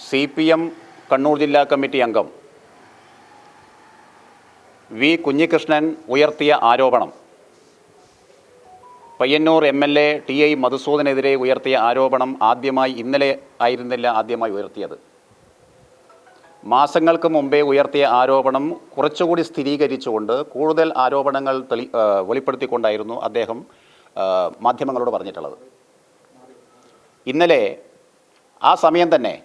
CPM Kannur ജില്ലാ committee അംഗം V Kunhikrishnan ഉയർത്തിയ ആരോപണം പയ്യന്നൂർ MLA TI മധുസൂദനെതിരെ ഉയർത്തിയ ആരോപണം ഇന്നലെ ആയിരുന്നില്ല ആദ്യമായി ഉയർത്തിയത്. മാസങ്ങൾക്ക് മുമ്പേ ഉയർത്തിയ ആരോപണം കുറച്ചുകൂടി സ്ഥിരീകരിച്ചുകൊണ്ട് കൂടുതൽ ആരോപണങ്ങൾ വെളിപ്പെടുത്തിക്കൊണ്ടായിരുന്നു അദ്ദേഹം മാധ്യമങ്ങളോട് പറഞ്ഞിട്ടുള്ളത്. ഇന്നലെ ആ സമയം തന്നെ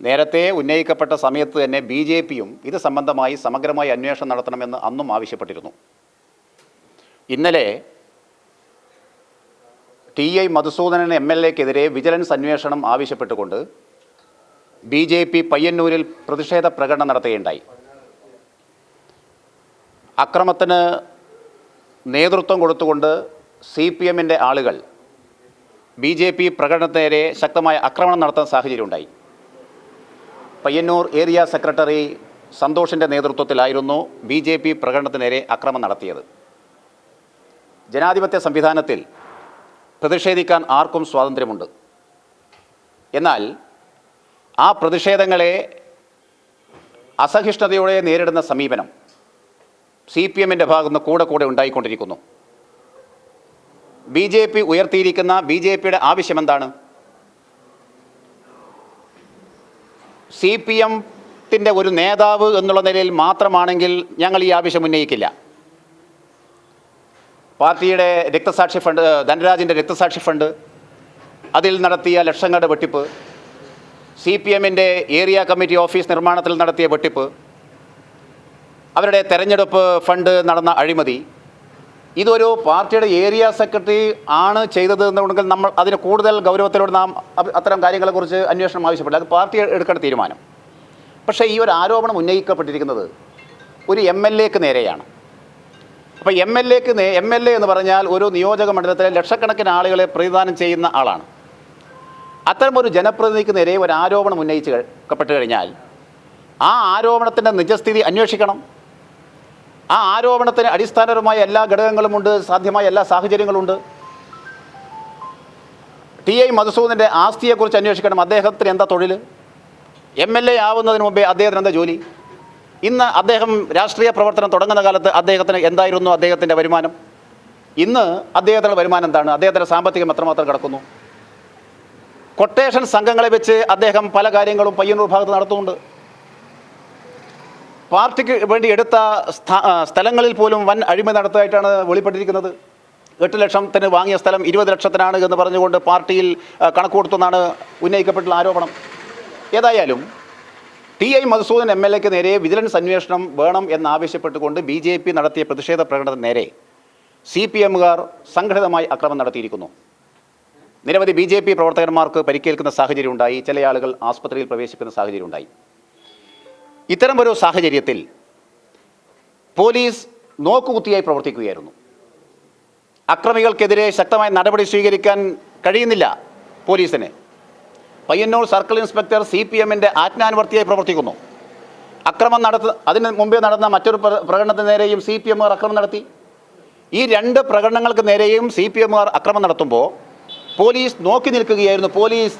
നേരത്തെ ഉന്നയിക്കപ്പെട്ട സമയത്ത് തന്നെ BJPയും ഇത് സംബന്ധമായി സമഗ്രമായി അന്വേഷണം നടത്തണമെന്ന് അന്നും ആവശ്യപ്പെട്ടിരുന്നു. ഇന്നലെ TI മധുസൂദനൻ MLAക്കെതിരെ വിജിലൻസ് അന്വേഷണം ആവശ്യപ്പെട്ടുകൊണ്ട് BJP പയ്യന്നൂരിൽ പ്രതിഷേധ പ്രകടനം നടത്തുകയുണ്ടായി. അക്രമത്തിന് നേതൃത്വം കൊടുത്തുകൊണ്ട് CPMൻ്റെ ആളുകൾ BJP പ്രകടനത്തിനെതിരെ ശക്തമായ ആക്രമണം നടത്തുന്ന സാഹചര്യമുണ്ടായി. പയ്യന്നൂർ ഏരിയ സെക്രട്ടറി സന്തോഷിൻ്റെ നേതൃത്വത്തിലായിരുന്നു BJP പ്രകടനത്തിനെതിരെ ആക്രമണം നടത്തിയത്. ജനാധിപത്യ സംവിധാനത്തിൽ പ്രതിഷേധിക്കാൻ ആർക്കും സ്വാതന്ത്ര്യമുണ്ട്. എന്നാൽ ആ പ്രതിഷേധങ്ങളെ അസഹിഷ്ണുതയോടെ നേരിടുന്ന സമീപനം CPMൻ്റെ ഭാഗത്തുനിന്ന് കൂടെ ഉണ്ടായിക്കൊണ്ടിരിക്കുന്നു. BJP ഉയർത്തിയിരിക്കുന്ന BJPയുടെ ആവശ്യമെന്താണ്? CPMത്തിൻ്റെ ഒരു നേതാവ് എന്നുള്ള നിലയിൽ മാത്രമാണെങ്കിൽ ഞങ്ങൾ ഈ ആവശ്യം ഉന്നയിക്കില്ല. പാർട്ടിയുടെ രക്തസാക്ഷി ഫണ്ട്, ധനരാജിൻ്റെ രക്തസാക്ഷി ഫണ്ട്, അതിൽ നടത്തിയ ലക്ഷങ്ങളുടെ വെട്ടിപ്പ്, CPMൻ്റെ ഏരിയ കമ്മിറ്റി ഓഫീസ് നിർമ്മാണത്തിൽ നടത്തിയ വെട്ടിപ്പ്, അവരുടെ തെരഞ്ഞെടുപ്പ് ഫണ്ട് നടന്ന അഴിമതി, ഇതൊരു പാർട്ടിയുടെ ഏരിയ സെക്രട്ടറി ആണ് ചെയ്തത് എന്നുണ്ടെങ്കിൽ നമ്മൾ അതിന് കൂടുതൽ ഗൗരവത്തിലൂടെ നാം അത്തരം കാര്യങ്ങളെക്കുറിച്ച് അന്വേഷണം ആവശ്യപ്പെടില്ല. അത് പാർട്ടി എടുക്കേണ്ട തീരുമാനം. പക്ഷേ ഈ ഒരു ആരോപണം ഉന്നയിക്കപ്പെട്ടിരിക്കുന്നത് ഒരു MLAക്ക് നേരെയാണ്. അപ്പോൾ MLA എന്ന് പറഞ്ഞാൽ ഒരു നിയോജക മണ്ഡലത്തിലെ ലക്ഷക്കണക്കിന് ആളുകളെ പ്രതിദാനം ചെയ്യുന്ന ആളാണ്. അത്തരമൊരു ജനപ്രതിനിധിക്ക് നേരെ ഒരു ആരോപണം ഉന്നയിക്കപ്പെട്ട് കഴിഞ്ഞാൽ ആ ആരോപണത്തിൻ്റെ നിജസ്ഥിതി അന്വേഷിക്കണം. ആ ആരോപണത്തിന് അടിസ്ഥാനപരമായ എല്ലാ ഘടകങ്ങളുമുണ്ട്, സാധ്യമായ എല്ലാ സാഹചര്യങ്ങളുണ്ട്. TI മധുസൂദൻ്റെ ആസ്തിയെക്കുറിച്ച് അന്വേഷിക്കണം. അദ്ദേഹത്തിന് എന്താ തൊഴിൽ? MLA ആവുന്നതിന് മുമ്പേ അദ്ദേഹത്തിന് എന്താ ജോലി? ഇന്ന് അദ്ദേഹം രാഷ്ട്രീയ പ്രവർത്തനം തുടങ്ങുന്ന കാലത്ത് അദ്ദേഹത്തിന് എന്തായിരുന്നു അദ്ദേഹത്തിൻ്റെ വരുമാനം? ഇന്ന് അദ്ദേഹത്തിൻ്റെ വരുമാനം എന്താണ്? അദ്ദേഹത്തിൻ്റെ സാമ്പത്തികം എത്രമാത്രം കിടക്കുന്നു? കൊട്ടേഷൻ സംഘങ്ങളെ വെച്ച് അദ്ദേഹം പല കാര്യങ്ങളും പയ്യന്നൂർ ഭാഗത്ത് നടത്തുന്നുണ്ട്. പാർട്ടിക്ക് വേണ്ടി എടുത്ത സ്ഥലങ്ങളിൽ പോലും വൻ അഴിമതി നടത്തിയിട്ടാണ് വെളിപ്പെട്ടിരിക്കുന്നത്. 8 ലക്ഷത്തിന് വാങ്ങിയ സ്ഥലം 20 ലക്ഷത്തിനാണ് എന്ന് പറഞ്ഞുകൊണ്ട് പാർട്ടിയിൽ കണക്ക് കൊടുത്തെന്നാണ് ഉന്നയിക്കപ്പെട്ടുള്ള ആരോപണം. ഏതായാലും TI മധുസൂദൻ MLAക്ക് നേരെ വിജിലൻസ് അന്വേഷണം വേണം എന്നാവശ്യപ്പെട്ടുകൊണ്ട് BJP നടത്തിയ പ്രതിഷേധ പ്രകടനത്തിന് നേരെ CPMകാർ സംഘടിതമായി ആക്രമണം നടത്തിയിരിക്കുന്നു. നിരവധി BJP പ്രവർത്തകന്മാർക്ക് പരിക്കേൽക്കുന്ന സാഹചര്യമുണ്ടായി. ചില ആളുകൾ ആസ്പത്രിയിൽ പ്രവേശിക്കുന്ന സാഹചര്യമുണ്ടായി. ഇത്തരം ഒരു സാഹചര്യത്തിൽ പോലീസ് നോക്കുകുത്തിയായി പ്രവർത്തിക്കുകയായിരുന്നു. അക്രമികൾക്കെതിരെ ശക്തമായ നടപടി സ്വീകരിക്കാൻ കഴിയുന്നില്ല പോലീസിന്. പയ്യന്നൂർ സർക്കിൾ ഇൻസ്പെക്ടർ CPMൻ്റെ ആജ്ഞാനുവർത്തിയായി പ്രവർത്തിക്കുന്നു. അതിന് മുമ്പേ നടന്ന മറ്റൊരു പ്രകടനത്തിന് നേരെയും CPMകാർ ആക്രമണം നടത്തി. ഈ 2 പ്രകടനങ്ങൾക്ക് നേരെയും CPMകാർ ആക്രമണം നടത്തുമ്പോൾ പോലീസ് നോക്കി നിൽക്കുകയായിരുന്നു. പോലീസ്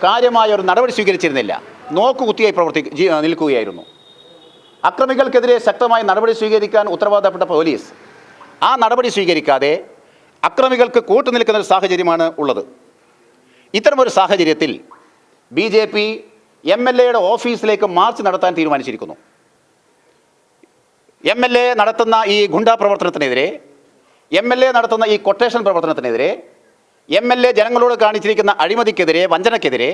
കാര്യമായ ഒരു നടപടി സ്വീകരിച്ചിരുന്നില്ല. നോക്കുകുത്തിയായി നിൽക്കുകയായിരുന്നു. അക്രമികൾക്കെതിരെ ശക്തമായ നടപടി സ്വീകരിക്കാൻ ഉത്തരവാദപ്പെട്ട പോലീസ് ആ നടപടി സ്വീകരിക്കാതെ അക്രമികൾക്ക് കൂട്ടുനിൽക്കുന്ന ഒരു സാഹചര്യമാണ് ഉള്ളത്. ഇത്തരമൊരു സാഹചര്യത്തിൽ BJP MLAയുടെ ഓഫീസിലേക്ക് മാർച്ച് നടത്താൻ തീരുമാനിച്ചിരിക്കുന്നു. MLA നടത്തുന്ന ഈ ഗുണ്ടാ പ്രവർത്തനത്തിനെതിരെ, MLA നടത്തുന്ന ഈ കൊട്ടേഷൻ പ്രവർത്തനത്തിനെതിരെ, MLA ജനങ്ങളോട് കാണിച്ചിരിക്കുന്ന അഴിമതിക്കെതിരെ, വഞ്ചനക്കെതിരെ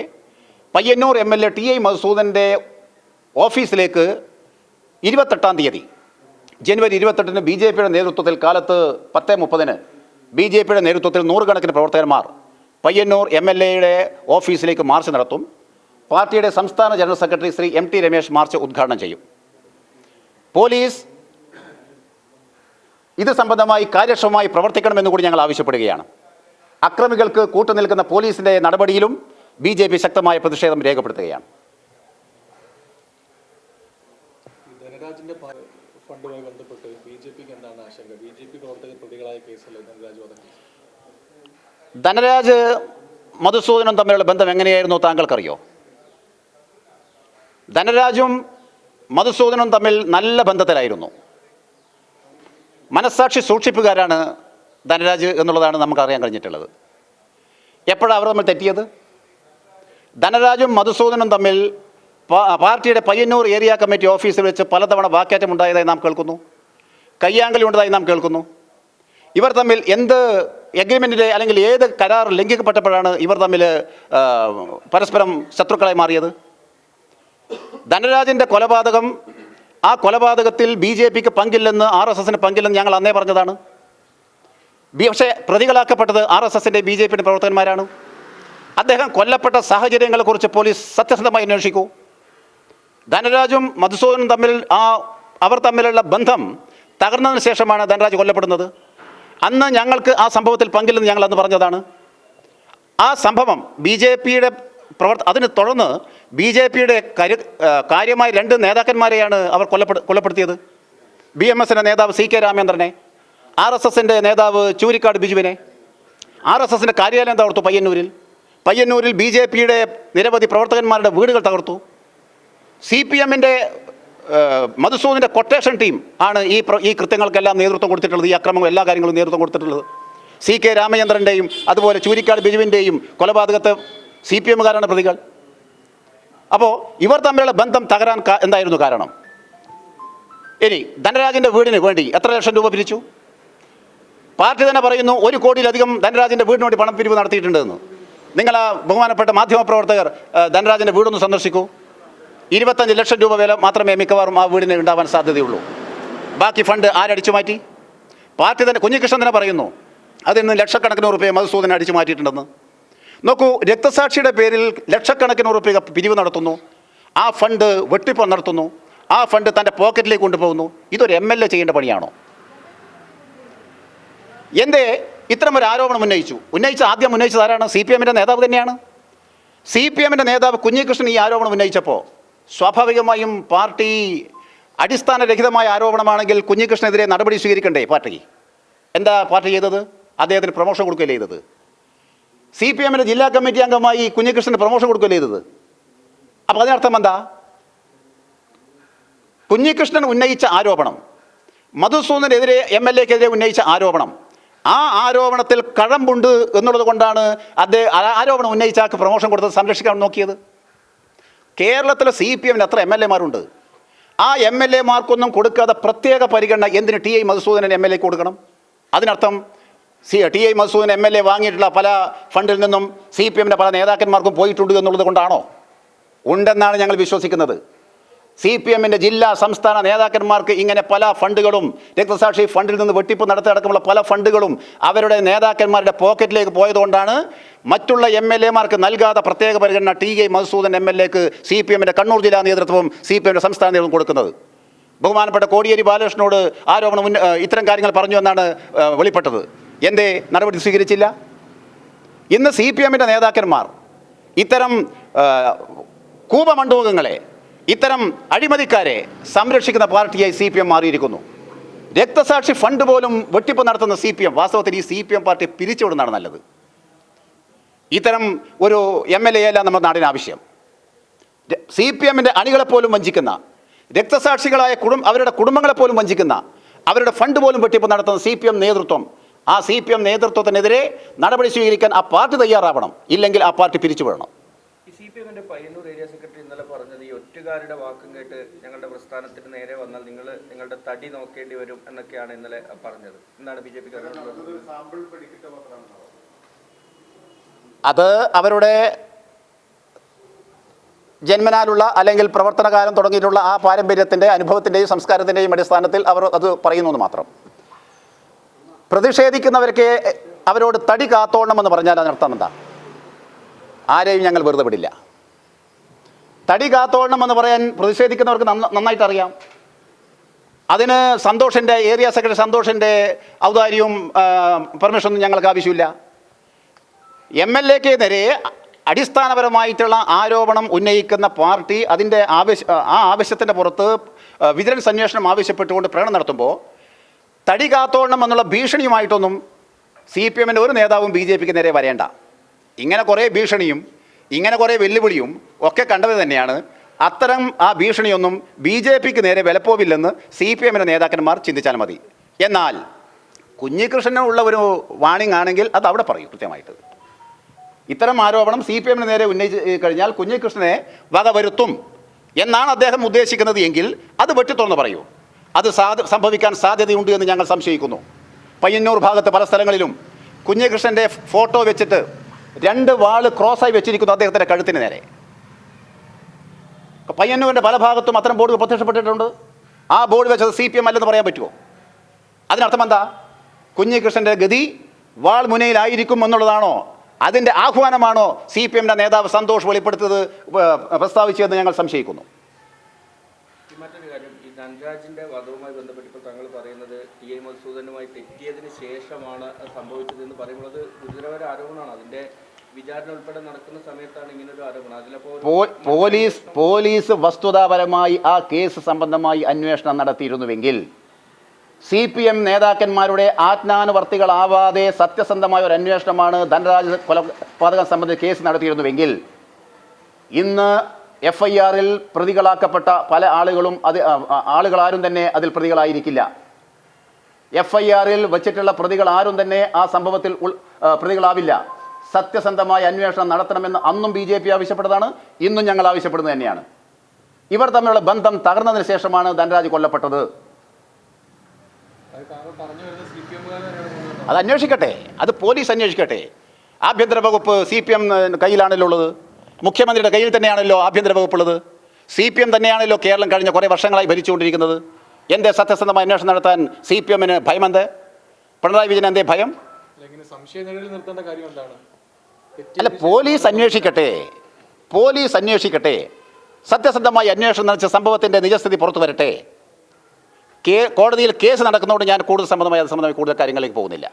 പയ്യന്നൂർ MLA TI മധുസൂദൻ്റെ ഓഫീസിലേക്ക് 28-ാം തീയതി ജനുവരി 28-ന് BJPയുടെ നേതൃത്വത്തിൽ കാലത്ത് 10:30-ന് BJPയുടെ നേതൃത്വത്തിൽ 100 കണക്കിന് പ്രവർത്തകന്മാർ പയ്യന്നൂർ MLAയുടെ ഓഫീസിലേക്ക് മാർച്ച് നടത്തും. പാർട്ടിയുടെ സംസ്ഥാന general secretary Shri MT Ramesh March ഉദ്ഘാടനം ചെയ്യും. പോലീസ് ഇത് സംബന്ധമായി കാര്യക്ഷമമായി പ്രവർത്തിക്കണമെന്ന് കൂടി ഞങ്ങൾ ആവശ്യപ്പെടുകയാണ്. അക്രമികൾക്ക് കൂട്ടുനിൽക്കുന്ന പോലീസിൻ്റെ നടപടിയിലും BJP ശക്തമായ പ്രതിഷേധം രേഖപ്പെടുത്തുകയാണ്. ധനരാജിന്റെ ഫണ്ടുമായി ബന്ധപ്പെട്ട് BJPക്ക് എന്താണ് ആശങ്ക? BJP പ്രവർത്തകർ പ്രതികളായ കേസല്ലേ ധനരാജ് വധക്കേസ്? ധനരാജ് മധുസൂദനും തമ്മിലുള്ള ബന്ധം എങ്ങനെയായിരുന്നു താങ്കൾക്കറിയോ? ധനരാജും മധുസൂദനും തമ്മിൽ നല്ല ബന്ധത്തിലായിരുന്നു. മനസ്സാക്ഷി സൂക്ഷിപ്പുകാരാണ് ധനരാജ് എന്നുള്ളതാണ് നമുക്കറിയാൻ കഴിഞ്ഞിട്ടുള്ളത്. എപ്പോഴാണ് അവർ തമ്മിൽ തെറ്റിയത്? ധനരാജും മധുസൂദനും തമ്മിൽ പാർട്ടിയുടെ പയ്യന്നൂർ ഏരിയ കമ്മിറ്റി ഓഫീസിൽ വെച്ച് പലതവണ വാക്കേറ്റം ഉണ്ടായതായി നാം കേൾക്കുന്നു. കയ്യാങ്കളി ഉണ്ടായി നാം കേൾക്കുന്നു. ഇവർ തമ്മിൽ എന്ത് എഗ്രിമെൻറ്റിൻ്റെ അല്ലെങ്കിൽ ഏത് കരാർ ലംഘിക്കപ്പെട്ടപ്പോഴാണ് ഇവർ തമ്മിൽ പരസ്പരം ശത്രുക്കളായി മാറിയത്? ധനരാജിൻ്റെ കൊലപാതകം, ആ കൊലപാതകത്തിൽ BJPക്ക് പങ്കില്ലെന്ന്, RSSന് പങ്കില്ലെന്ന് ഞങ്ങൾ അന്നേ പറഞ്ഞതാണ്. പക്ഷേ പ്രതികളാക്കപ്പെട്ടത് RSSൻ്റെ BJPയുടെ പ്രവർത്തകന്മാരാണ്. അദ്ദേഹം കൊല്ലപ്പെട്ട സാഹചര്യങ്ങളെക്കുറിച്ച് പോലീസ് സത്യസന്ധമായി അന്വേഷിക്കൂ. ധനരാജും മധുസൂദനും തമ്മിൽ അവർ തമ്മിലുള്ള ബന്ധം തകർന്നതിന് ശേഷമാണ് ധനരാജ് കൊല്ലപ്പെടുന്നത്. അന്ന് ഞങ്ങൾക്ക് ആ സംഭവത്തിൽ പങ്കില്ലെന്ന് ഞങ്ങൾ അന്ന് പറഞ്ഞതാണ്. ആ സംഭവം BJPയുടെ അതിന് തുടർന്ന് BJPയുടെ കാര്യമായ 2 നേതാക്കന്മാരെയാണ് അവർ കൊലപ്പെടുത്തിയത്. BMSൻ്റെ നേതാവ് CK രാമേന്ദ്രനെ, RSSൻ്റെ നേതാവ് ചൂരിക്കാട് ബിജുവിനെ. RSSൻ്റെ കാര്യാലയം തകർത്തു പയ്യന്നൂരിൽ BJPയുടെ നിരവധി പ്രവർത്തകന്മാരുടെ വീടുകൾ തകർത്തു. CPMൻ്റെ മധുസൂദൻ്റെ കൊട്ടേഷൻ ടീം ആണ് ഈ കൃത്യങ്ങൾക്കെല്ലാം നേതൃത്വം കൊടുത്തിട്ടുള്ളത്. ഈ അക്രമങ്ങൾ എല്ലാ കാര്യങ്ങളും നേതൃത്വം കൊടുത്തിട്ടുള്ളത് CK രാമചന്ദ്രൻ്റെയും അതുപോലെ ചൂരിക്കാട് ബിജുവിൻ്റെയും കൊലപാതകത്തെ CPMകാരാണ് പ്രതികൾ. അപ്പോൾ ഇവർ തമ്മിലുള്ള ബന്ധം തകരാൻ എന്തായിരുന്നു കാരണം? ഇനി ധനരാജിൻ്റെ വീടിന് വേണ്ടി എത്ര ലക്ഷം രൂപ പിരിച്ചു? പാർട്ടി തന്നെ പറയുന്നു 1 കോടിയിലധികം ധനരാജിൻ്റെ വീടിന് വേണ്ടി പണം പിരിവ് നടത്തിയിട്ടുണ്ടെന്ന്. നിങ്ങൾ ആ ബഹുമാനപ്പെട്ട മാധ്യമപ്രവർത്തകർ ധനരാജിൻ്റെ വീടൊന്ന് സന്ദർശിക്കൂ. 25 ലക്ഷം രൂപ വില മാത്രമേ മിക്കവാറും ആ വീടിന് ഉണ്ടാവാൻ സാധ്യതയുള്ളൂ. ബാക്കി ഫണ്ട് ആരടിച്ചു മാറ്റി? പാർട്ടി തന്നെ, കുഞ്ഞികൃഷ്ണൻ തന്നെ പറയുന്നു അതിൽ നിന്ന് ലക്ഷക്കണക്കിന് റുപ്യ മധുസൂദനെ അടിച്ചു മാറ്റിയിട്ടുണ്ടെന്ന്. നോക്കൂ, രക്തസാക്ഷിയുടെ പേരിൽ ലക്ഷക്കണക്കിന് റുപ്യ പിരിവ് നടത്തുന്നു, ആ ഫണ്ട് വെട്ടിപ്പ് നടത്തുന്നു, ആ ഫണ്ട് തൻ്റെ പോക്കറ്റിലേക്ക് കൊണ്ടുപോകുന്നു. ഇതൊരു MLA ചെയ്യേണ്ട പണിയാണോ? എന്തേ ഇത്തരമൊരു ആരോപണം ആദ്യം ഉന്നയിച്ചത് ആരാണ്? CPMൻ്റെ നേതാവ് തന്നെയാണ്. CPMൻ്റെ നേതാവ് കുഞ്ഞികൃഷ്ണൻ ഈ ആരോപണം ഉന്നയിച്ചപ്പോൾ സ്വാഭാവികമായും പാർട്ടി അടിസ്ഥാനരഹിതമായ ആരോപണമാണെങ്കിൽ കുഞ്ഞികൃഷ്ണനെതിരെ നടപടി സ്വീകരിക്കണ്ടേ പാർട്ടി? എന്താ പാർട്ടി ചെയ്തത്? അദ്ദേഹത്തിന് പ്രൊമോഷൻ കൊടുക്കുകയല്ലേ ചെയ്തത്? CPMൻ്റെ ജില്ലാ കമ്മിറ്റി അംഗമായി കുഞ്ഞികൃഷ്ണന് പ്രൊമോഷൻ കൊടുക്കുകയല്ലേ ചെയ്തത്? അപ്പോൾ അതിനർത്ഥം എന്താ? കുഞ്ഞികൃഷ്ണൻ ഉന്നയിച്ച ആരോപണം, മധുസൂദനെതിരെ MLAക്കെതിരെ ഉന്നയിച്ച ആരോപണം, ആ ആരോപണത്തിൽ കഴമ്പുണ്ട് എന്നുള്ളത് കൊണ്ടാണ് ആരോപണം ഉന്നയിച്ചാക്ക് പ്രൊമോഷൻ കൊടുത്തത്, സംരക്ഷിക്കാൻ നോക്കിയത്. കേരളത്തിലെ CPMന് എത്ര MLAമാരുണ്ട്? ആ MLAമാർക്കൊന്നും കൊടുക്കാതെ പ്രത്യേക പരിഗണന എന്തിന് TI മധുസൂദനൻ MLAക്ക് കൊടുക്കണം? അതിനർത്ഥം TI മധുസൂദൻ MLA വാങ്ങിയിട്ടുള്ള പല ഫണ്ടിൽ നിന്നും CPMൻ്റെ പല നേതാക്കന്മാർക്കും പോയിട്ടുണ്ട് എന്നുള്ളത് കൊണ്ടാണോ? ഉണ്ടെന്നാണ് ഞങ്ങൾ വിശ്വസിക്കുന്നത്. CPMൻ്റെ ജില്ലാ സംസ്ഥാന നേതാക്കന്മാർക്ക് ഇങ്ങനെ പല ഫണ്ടുകളും, രക്തസാക്ഷി ഫണ്ടിൽ നിന്ന് വെട്ടിപ്പ് നടത്തിയടക്കമുള്ള പല ഫണ്ടുകളും അവരുടെ നേതാക്കന്മാരുടെ പോക്കറ്റിലേക്ക് പോയതുകൊണ്ടാണ് മറ്റുള്ള MLAമാർക്ക് നൽകാതെ പ്രത്യേക പരിഗണന TI മധുസൂദൻ MLAക്ക് CPMൻ്റെ കണ്ണൂർ ജില്ലാ നേതൃത്വവും CPMൻ്റെ സംസ്ഥാന നേതൃത്വം കൊടുക്കുന്നത്. ബഹുമാനപ്പെട്ട കോടിയേരി ബാലകൃഷ്ണനോട് ആരോപണം ഇത്തരം കാര്യങ്ങൾ പറഞ്ഞു എന്നാണ് വെളിപ്പെട്ടത്. എന്തേ നടപടി സ്വീകരിച്ചില്ല? ഇന്ന് CPMൻ്റെ നേതാക്കന്മാർ ഇത്തരം കൂപമണ്ഡൂകങ്ങളെ, ഇത്തരം അഴിമതിക്കാരെ സംരക്ഷിക്കുന്ന പാർട്ടിയായി CPM മാറിയിരിക്കുന്നു. രക്തസാക്ഷി ഫണ്ട് പോലും വെട്ടിപ്പ് നടത്തുന്ന CPM, വാസ്തവത്തിൽ ഈ CPM പാർട്ടി പിരിച്ചുവിടുന്നതാണ് നല്ലത്. ഇത്തരം ഒരു MLA അല്ല നമ്മുടെ നാടിന് ആവശ്യം. CPMൻ്റെ അണികളെപ്പോലും വഞ്ചിക്കുന്ന, രക്തസാക്ഷികളായ അവരുടെ കുടുംബങ്ങളെപ്പോലും വഞ്ചിക്കുന്ന, അവരുടെ ഫണ്ട് പോലും വെട്ടിപ്പ് നടത്തുന്ന CPM നേതൃത്വം, ആ CPM നേതൃത്വത്തിനെതിരെ നടപടി സ്വീകരിക്കാൻ ആ പാർട്ടി തയ്യാറാവണം. ഇല്ലെങ്കിൽ ആ പാർട്ടി പിരിച്ചുവിടണം. CPMൻ്റെ പയ്യന്നൂർ ഏരിയ സെക്രട്ടറി ഇന്നലെ പറഞ്ഞത് ഈ ഒറ്റുകാരുടെ വാക്കും കേട്ട് ഞങ്ങളുടെ പ്രസ്ഥാനത്തിന് നേരെ വന്നാൽ നിങ്ങളുടെ തടി നോക്കേണ്ടി വരും എന്നൊക്കെയാണ് ഇന്നലെ പറഞ്ഞത്. എന്താണ് BJP? അത് അവരുടെ ജന്മനാലുള്ള അല്ലെങ്കിൽ പ്രവർത്തനകാലം തുടങ്ങിയിട്ടുള്ള ആ പാരമ്പര്യത്തിൻ്റെ, അനുഭവത്തിൻ്റെയും സംസ്കാരത്തിൻ്റെയും അടിസ്ഥാനത്തിൽ അവർ അത് പറയുന്നു മാത്രം. പ്രതിഷേധിക്കുന്നവർക്ക് അവരോട് തടി കാത്തോളണമെന്ന് പറഞ്ഞാൽ അതിനർത്ഥം എന്താ? ആരെയും ഞങ്ങൾ വെറുതെ വിടില്ല. തടി കാത്തോളണമെന്ന് പറയാൻ പ്രതിഷേധിക്കുന്നവർക്ക് നന്നായിട്ട് അറിയാം. അതിന് സന്തോഷിൻ്റെ, ഏരിയ സെക്രട്ടറി സന്തോഷിൻ്റെ ഔദാര്യവും പെർമിഷനൊന്നും ഞങ്ങൾക്ക് ആവശ്യമില്ല. MLAക്കെതിരെ അടിസ്ഥാനപരമായിട്ടുള്ള ആരോപണം ഉന്നയിക്കുന്ന പാർട്ടി അതിൻ്റെ ആവശ്യത്തിൻ്റെ പുറത്ത് വിജിലൻസ് അന്വേഷണം ആവശ്യപ്പെട്ടുകൊണ്ട് പ്രകടനം നടത്തുമ്പോൾ തടി കാത്തോളണം എന്നുള്ള ഭീഷണിയുമായിട്ടൊന്നും CPMൻ്റെ ഒരു നേതാവും BJPക്ക് നേരെ വരേണ്ട. ഇങ്ങനെ കുറേ ഭീഷണിയും ഇങ്ങനെ കുറേ വെല്ലുവിളിയും ഒക്കെ കണ്ടത് തന്നെയാണ് അത്തരം ആ ഭീഷണിയൊന്നും BJPക്ക് നേരെ വിലപ്പോവില്ലെന്ന് CPMൻ്റെ നേതാക്കന്മാർ ചിന്തിച്ചാൽ മതി. എന്നാൽ കുഞ്ഞികൃഷ്ണനുള്ള ഒരു വാണിംഗ് ആണെങ്കിൽ അത് അവിടെ പറയൂ കൃത്യമായിട്ട്. ഇത്തരം ആരോപണം CPMന് നേരെ ഉന്നയിച്ച് കഴിഞ്ഞാൽ കുഞ്ഞികൃഷ്ണനെ വകവരുത്തും എന്നാണ് അദ്ദേഹം ഉദ്ദേശിക്കുന്നത് എങ്കിൽ അത് വെട്ടിത്തുറന്ന് പറയൂ. അത് സംഭവിക്കാൻ സാധ്യതയുണ്ട് എന്ന് ഞങ്ങൾ സംശയിക്കുന്നു. പയ്യന്നൂർ ഭാഗത്ത് പല സ്ഥലങ്ങളിലും കുഞ്ഞികൃഷ്ണൻ്റെ ഫോട്ടോ വെച്ചിട്ട് 2 വാള് ക്രോസായി വെച്ചിരിക്കുന്നു അദ്ദേഹത്തിൻ്റെ കഴുത്തിന് നേരെ. പയ്യന്നൂരിൻ്റെ പല ഭാഗത്തും അത്തരം ബോർഡുകൾ പ്രത്യക്ഷപ്പെട്ടിട്ടുണ്ട്. ആ ബോർഡ് വെച്ചത് CPM അല്ലെന്ന് പറയാൻ പറ്റുമോ? അതിനർത്ഥം എന്താ? കുഞ്ഞികൃഷ്ണൻ്റെ ഗതി വാൾ മുനയിലായിരിക്കും എന്നുള്ളതാണോ? അതിൻ്റെ ആഹ്വാനമാണോ CPMൻ്റെ നേതാവ് സന്തോഷ് വെളിപ്പെടുത്തത് പ്രസ്താവിച്ചതെന്ന് ഞങ്ങൾ സംശയിക്കുന്നു. മറ്റൊരു കാര്യം, ഈ ധനരാജിൻ്റെ വധവുമായി ബന്ധപ്പെട്ട് ഇപ്പോൾ താങ്കൾ പറയുന്നത് TA മധുസൂദനുമായി തെറ്റിയതിന് ശേഷമാണ് സംഭവിച്ചതെന്ന് പറയുമ്പോൾ അത് ഗുരുതരമായ ആരോപണമാണ്. അതിൻ്റെ വിചാരണ ഉൾപ്പെടെ നടക്കുന്ന സമയത്താണ് ഇങ്ങനൊരു ആരോപണം. അതിലപ്പോൾ പോലീസ് വസ്തുതാപരമായി ആ കേസ് സംബന്ധമായി അന്വേഷണം നടത്തിയിരുന്നുവെങ്കിൽ, CPM നേതാക്കന്മാരുടെ ആജ്ഞാനുവർത്തികളാവാതെ സത്യസന്ധമായ ഒരു അന്വേഷണമാണ് ധനരാജ് കൊലപാതകം സംബന്ധിച്ച് കേസ് നടത്തിയിരുന്നുവെങ്കിൽ ഇന്ന് FIR-ൽ പ്രതികളാക്കപ്പെട്ട പല ആളുകളാരും തന്നെ അതിൽ പ്രതികളായിരിക്കില്ല. FIR-ൽ വച്ചിട്ടുള്ള പ്രതികൾ ആരും തന്നെ ആ സംഭവത്തിൽ പ്രതികളാവില്ല. സത്യസന്ധമായ അന്വേഷണം നടത്തണമെന്ന് അന്നും BJP ആവശ്യപ്പെട്ടതാണ്, ഇന്നും ഞങ്ങൾ ആവശ്യപ്പെടുന്നത് തന്നെയാണ്. ഇവർ തമ്മിലുള്ള ബന്ധം തകർന്നതിന് ശേഷമാണ് ധനരാജ് കൊല്ലപ്പെട്ടത്. അത് അന്വേഷിക്കട്ടെ, അത് പോലീസ് അന്വേഷിക്കട്ടെ. ആഭ്യന്തര വകുപ്പ് CPM കയ്യിലാണല്ലോ ഉള്ളത്, മുഖ്യമന്ത്രിയുടെ കയ്യിൽ തന്നെയാണല്ലോ ആഭ്യന്തര വകുപ്പുള്ളത്. CPM തന്നെയാണല്ലോ കേരളം കഴിഞ്ഞ കുറേ വർഷങ്ങളായി ഭരിച്ചുകൊണ്ടിരിക്കുന്നത്. എന്തേ സത്യസന്ധമായ അന്വേഷണം നടത്താൻ CPM-ന് ഭയമെന്ത്? പിണറായി വിജയൻ എന്തേ ഭയം? അല്ല, പോലീസ് അന്വേഷിക്കട്ടെ. സത്യസന്ധമായി അന്വേഷണം നടത്തിയ സംഭവത്തിൻ്റെ നിജസ്ഥിതി പുറത്തു വരട്ടെ. കോടതിയിൽ കേസ് നടക്കുന്നതുകൊണ്ട് ഞാൻ കൂടുതൽ സംബന്ധമായി കൂടുതൽ കാര്യങ്ങളിലേക്ക് പോകുന്നില്ല.